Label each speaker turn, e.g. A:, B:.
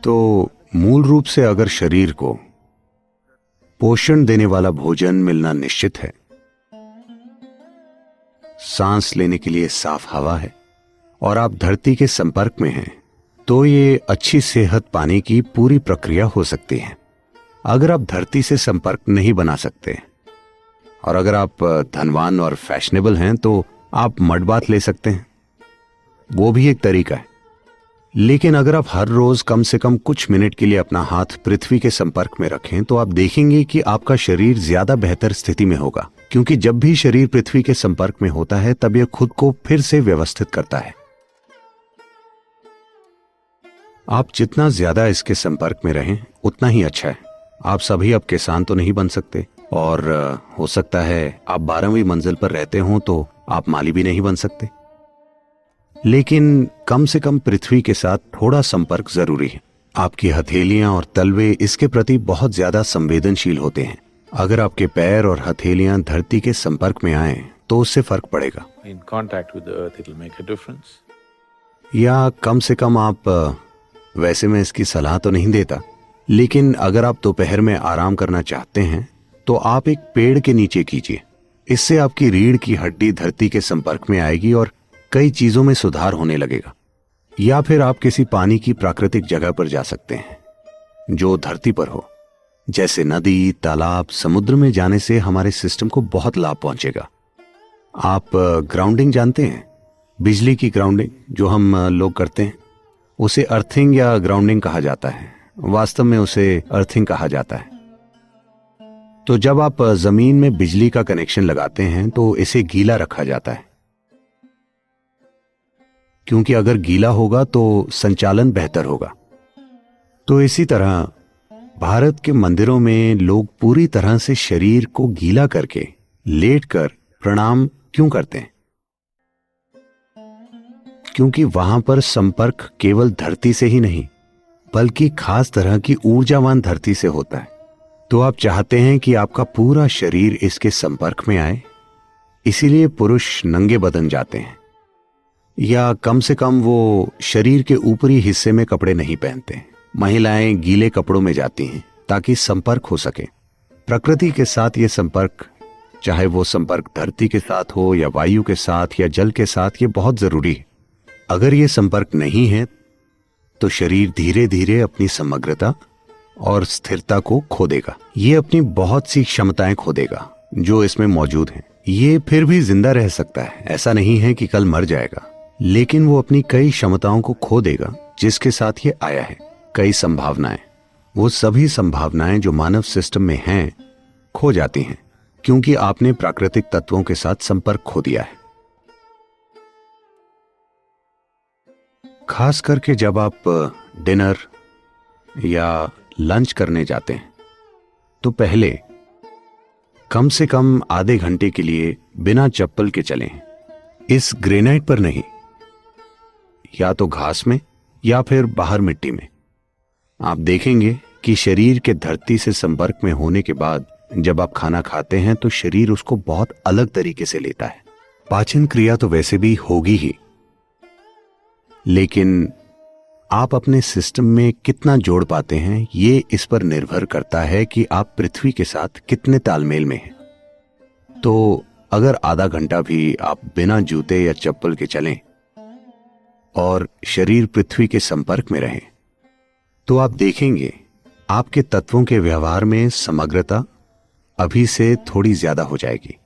A: तो मूल रूप से अगर शरीर को पोषण देने वाला भोजन मिलना निश्चित है, सांस लेने के लिए साफ हवा है और आप धरती के संपर्क में हैं, तो ये अच्छी सेहत पाने की पूरी प्रक्रिया हो सकती है। अगर आप धरती से संपर्क नहीं बना सकते और अगर आप धनवान और फैशनेबल हैं तो आप मड बाथ ले सकते हैं, वो भी एक तरीका है। लेकिन अगर आप हर रोज कम से कम कुछ मिनट के लिए अपना हाथ पृथ्वी के संपर्क में रखें तो आप देखेंगे कि आपका शरीर ज्यादा बेहतर स्थिति में होगा, क्योंकि जब भी शरीर पृथ्वी के संपर्क में होता है तब यह खुद को फिर से व्यवस्थित करता है। आप जितना ज्यादा इसके संपर्क में रहें उतना ही अच्छा है। आप सभी अब किसान तो नहीं बन सकते और हो सकता है आप 12वीं मंजिल पर रहते हों तो आप माली भी नहीं बन सकते, लेकिन कम से कम पृथ्वी के साथ थोड़ा संपर्क जरूरी है। आपकी हथेलियां और तलवे इसके प्रति बहुत ज्यादा संवेदनशील होते हैं। अगर आपके पैर और हथेलियां धरती के संपर्क में आए तो उससे फर्क पड़ेगा।
B: In contact with the earth, it will make a difference.
A: या कम से कम आप, वैसे मैं इसकी सलाह तो नहीं देता, लेकिन अगर आप दोपहर में आराम करना चाहते हैं तो आप एक पेड़ के नीचे कीजिए। इससे आपकी रीढ़ की हड्डी धरती के संपर्क में आएगी और कई चीजों में सुधार होने लगेगा। या फिर आप किसी पानी की प्राकृतिक जगह पर जा सकते हैं जो धरती पर हो, जैसे नदी, तालाब, समुद्र में जाने से हमारे सिस्टम को बहुत लाभ पहुंचेगा। आप ग्राउंडिंग जानते हैं, बिजली की ग्राउंडिंग जो हम लोग करते हैं, उसे अर्थिंग या ग्राउंडिंग कहा जाता है। वास्तव में उसे अर्थिंग कहा जाता है। तो जब आप जमीन में बिजली का कनेक्शन लगाते हैं तो इसे गीला रखा जाता है, क्योंकि अगर गीला होगा तो संचालन बेहतर होगा। तो इसी तरह भारत के मंदिरों में लोग पूरी तरह से शरीर को गीला करके लेटकर प्रणाम क्यों करते हैं? क्योंकि वहां पर संपर्क केवल धरती से ही नहीं बल्कि खास तरह की ऊर्जावान धरती से होता है। तो आप चाहते हैं कि आपका पूरा शरीर इसके संपर्क में आए, इसीलिए पुरुष नंगे बदन जाते हैं या कम से कम वो शरीर के ऊपरी हिस्से में कपड़े नहीं पहनते। महिलाएं गीले कपड़ों में जाती हैं ताकि संपर्क हो सके प्रकृति के साथ। ये संपर्क, चाहे वो संपर्क धरती के साथ हो या वायु के साथ या जल के साथ, ये बहुत जरूरी है। अगर ये संपर्क नहीं है तो शरीर धीरे धीरे अपनी समग्रता और स्थिरता को खो देगा। ये अपनी बहुत सी क्षमताएं खो देगा जो इसमें मौजूद हैं। ये फिर भी जिंदा रह सकता है, ऐसा नहीं है कि कल मर जाएगा, लेकिन वो अपनी कई क्षमताओं को खो देगा जिसके साथ ये आया है। कई संभावनाएं, वो सभी संभावनाएं जो मानव सिस्टम में हैं, खो जाती हैं क्योंकि आपने प्राकृतिक तत्वों के साथ संपर्क खो दिया है। खास करके जब आप डिनर या लंच करने जाते हैं तो पहले कम से कम आधे घंटे के लिए बिना चप्पल के चलें। इस ग्रेनाइट पर नहीं, या तो घास में या फिर बाहर मिट्टी में। आप देखेंगे कि शरीर के धरती से संपर्क में होने के बाद जब आप खाना खाते हैं तो शरीर उसको बहुत अलग तरीके से लेता है। पाचन क्रिया तो वैसे भी होगी ही, लेकिन आप अपने सिस्टम में कितना जोड़ पाते हैं ये इस पर निर्भर करता है कि आप पृथ्वी के साथ कितने तालमेल में हैं। तो अगर आधा घंटा भी आप बिना जूते या चप्पल के चलें और शरीर पृथ्वी के संपर्क में रहे तो आप देखेंगे आपके तत्वों के व्यवहार में समग्रता अभी से थोड़ी ज्यादा हो जाएगी।